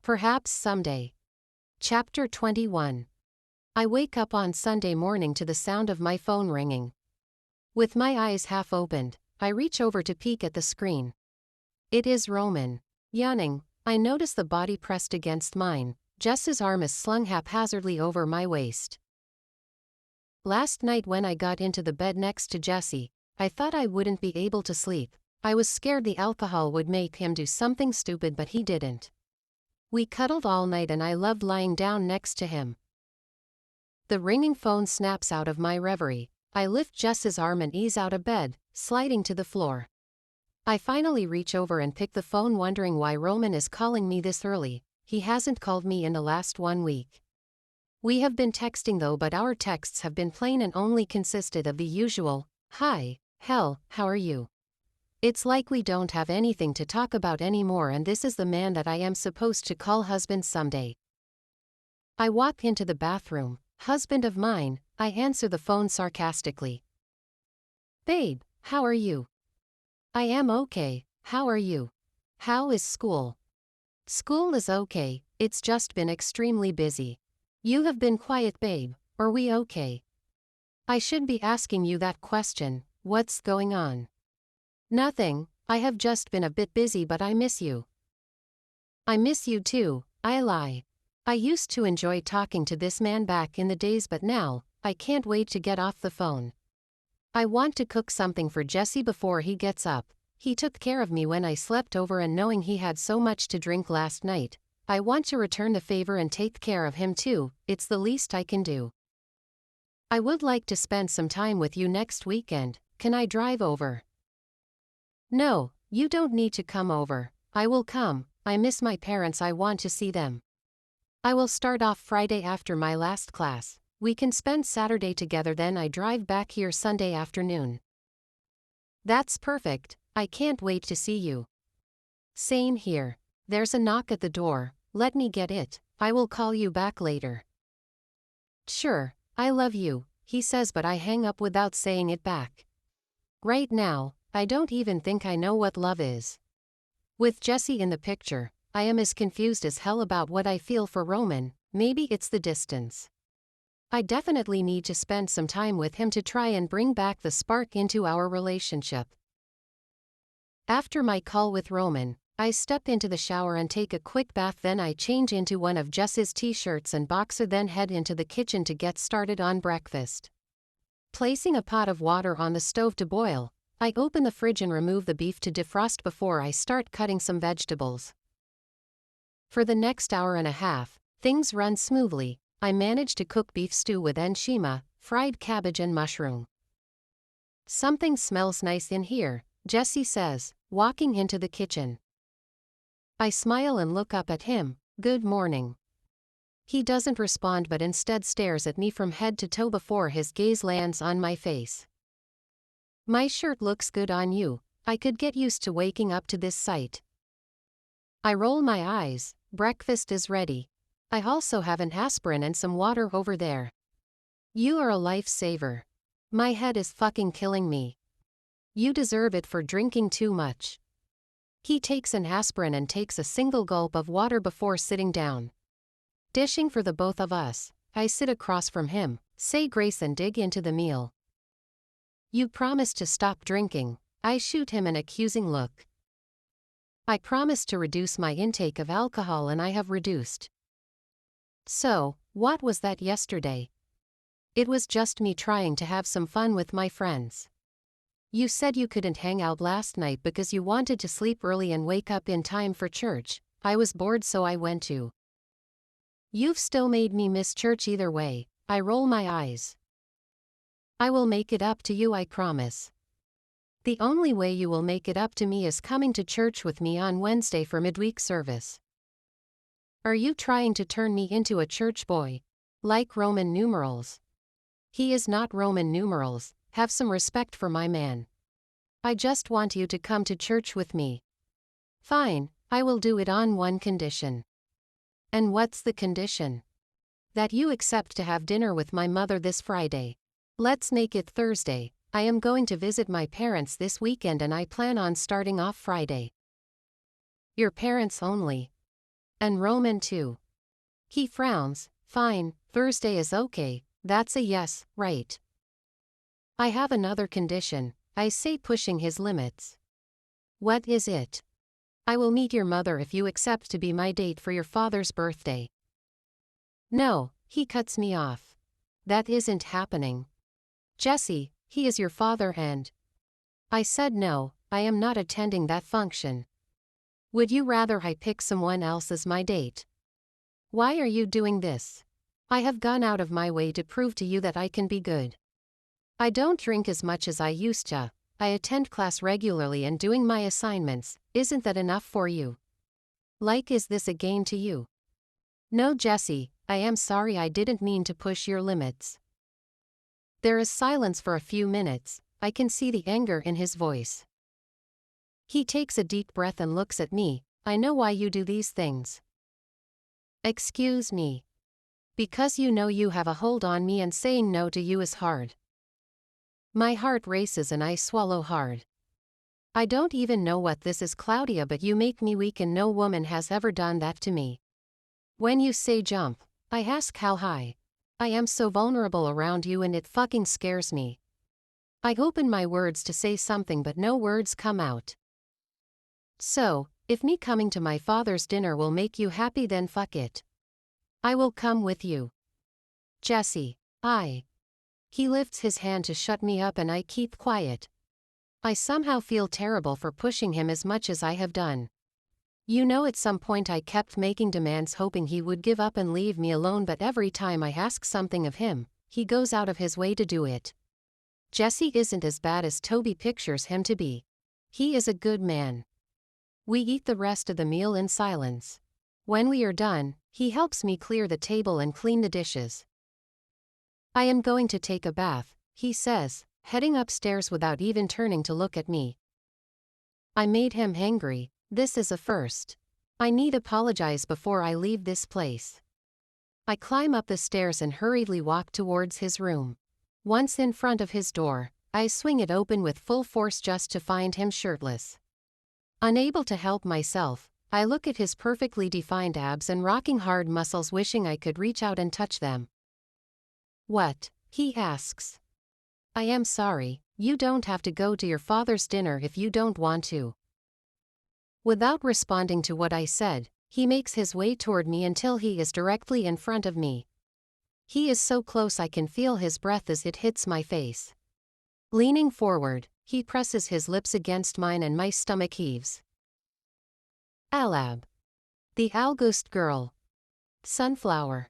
Perhaps someday. Chapter 21. I wake up on Sunday morning to the sound of my phone ringing. With my eyes half opened, I reach over to peek at the screen. It is Roman. Yawning, I notice the body pressed against mine, just his arm is slung haphazardly over my waist. Last night when I got into the bed next to Jesse, I thought I wouldn't be able to sleep. I was scared the alcohol would make him do something stupid, but he didn't. We cuddled all night and I loved lying down next to him. The ringing phone snaps out of my reverie. I lift Jess's arm and ease out of bed, sliding to the floor. I finally reach over and pick the phone, wondering why Roman is calling me this early. He hasn't called me in the last 1 week. We have been texting though, but our texts have been plain and only consisted of the usual, "Hi, hell, how are you?" It's like we don't have anything to talk about anymore, and this is the man that I am supposed to call husband someday. I walk into the bathroom. "Husband of mine," I answer the phone sarcastically. "Babe, how are you?" "I am okay, how are you?" "How is school?" "School is okay, it's just been extremely busy." "You have been quiet, babe, are we okay?" "I should be asking you that question, what's going on?" "Nothing, I have just been a bit busy, but I miss you." "I miss you too," I lie. I used to enjoy talking to this man back in the days, but now, I can't wait to get off the phone. I want to cook something for Jesse before he gets up. He took care of me when I slept over, and knowing he had so much to drink last night, I want to return the favor and take care of him too. It's the least I can do. "I would like to spend some time with you next weekend, can I drive over?" "No, you don't need to come over. I will come, I miss my parents, I want to see them. I will start off Friday after my last class. We can spend Saturday together, then I drive back here Sunday afternoon." "That's perfect, I can't wait to see you." "Same here." There's a knock at the door, let me get it, I will call you back later. "Sure, I love you," he says, but I hang up without saying it back. Right now, I don't even think I know what love is. With Jesse in the picture, I am as confused as hell about what I feel for Roman. Maybe it's the distance. I definitely need to spend some time with him to try and bring back the spark into our relationship. After my call with Roman, I step into the shower and take a quick bath, then I change into one of Jess's t-shirts and boxer, then head into the kitchen to get started on breakfast. Placing a pot of water on the stove to boil, I open the fridge and remove the beef to defrost before I start cutting some vegetables. For the next hour and a half, things run smoothly. I manage to cook beef stew with enshima, fried cabbage and mushroom. "Something smells nice in here," Jesse says, walking into the kitchen. I smile and look up at him. "Good morning." He doesn't respond, but instead stares at me from head to toe before his gaze lands on my face. "My shirt looks good on you, I could get used to waking up to this sight." I roll my eyes. "Breakfast is ready. I also have an aspirin and some water over there." "You are a lifesaver. My head is fucking killing me." "You deserve it for drinking too much." He takes an aspirin and takes a single gulp of water before sitting down. Dishing for the both of us, I sit across from him, say grace and dig into the meal. "You promised to stop drinking." I shoot him an accusing look. "I promised to reduce my intake of alcohol and I have reduced." "So, what was that yesterday?" "It was just me trying to have some fun with my friends." "You said you couldn't hang out last night because you wanted to sleep early and wake up in time for church." "I was bored so I went to." "You've still made me miss church either way." I roll my eyes. "I will make it up to you, I promise." "The only way you will make it up to me is coming to church with me on Wednesday for midweek service." "Are you trying to turn me into a church boy? Like Roman numerals?" "He is not Roman numerals, have some respect for my man." "I just want you to come to church with me." "Fine, I will do it on one condition." "And what's the condition?" "That you accept to have dinner with my mother this Friday. Let's make it Thursday. I am going to visit my parents this weekend and I plan on starting off Friday." "Your parents only?" And Roman too. He frowns. Fine, Thursday is okay, that's a yes, right? I have another condition, I say, pushing his limits. What is it? I will meet your mother if you accept to be my date for your father's birthday. No, he cuts me off. That isn't happening. Jesse, he is your father and… I said no, I am not attending that function. Would you rather I pick someone else as my date? Why are you doing this? I have gone out of my way to prove to you that I can be good. I don't drink as much as I used to, I attend class regularly and doing my assignments, isn't that enough for you? Like, is this a game to you? No, Jesse, I am sorry, I didn't mean to push your limits. There is silence for a few minutes, I can see the anger in his voice. He takes a deep breath and looks at me. I know why you do these things. Excuse me. Because you know you have a hold on me and saying no to you is hard. My heart races and I swallow hard. I don't even know what this is, Claudia, but you make me weak and no woman has ever done that to me. When you say jump, I ask how high. I am so vulnerable around you and it fucking scares me. I open my words to say something but no words come out. So, if me coming to my father's dinner will make you happy, then fuck it. I will come with you. Jesse, He lifts his hand to shut me up and I keep quiet. I somehow feel terrible for pushing him as much as I have done. You know, at some point I kept making demands hoping he would give up and leave me alone, but every time I ask something of him, he goes out of his way to do it. Jesse isn't as bad as Toby pictures him to be. He is a good man. We eat the rest of the meal in silence. When we are done, he helps me clear the table and clean the dishes. I am going to take a bath, he says, heading upstairs without even turning to look at me. I made him angry, this is a first. I need apologize before I leave this place. I climb up the stairs and hurriedly walk towards his room. Once in front of his door, I swing it open with full force just to find him shirtless. Unable to help myself, I look at his perfectly defined abs and rocking hard muscles, wishing I could reach out and touch them. What? He asks. I am sorry, you don't have to go to your father's dinner if you don't want to. Without responding to what I said, he makes his way toward me until he is directly in front of me. He is so close I can feel his breath as it hits my face. Leaning forward, he presses his lips against mine and my stomach heaves. Alab. The August girl. Sunflower.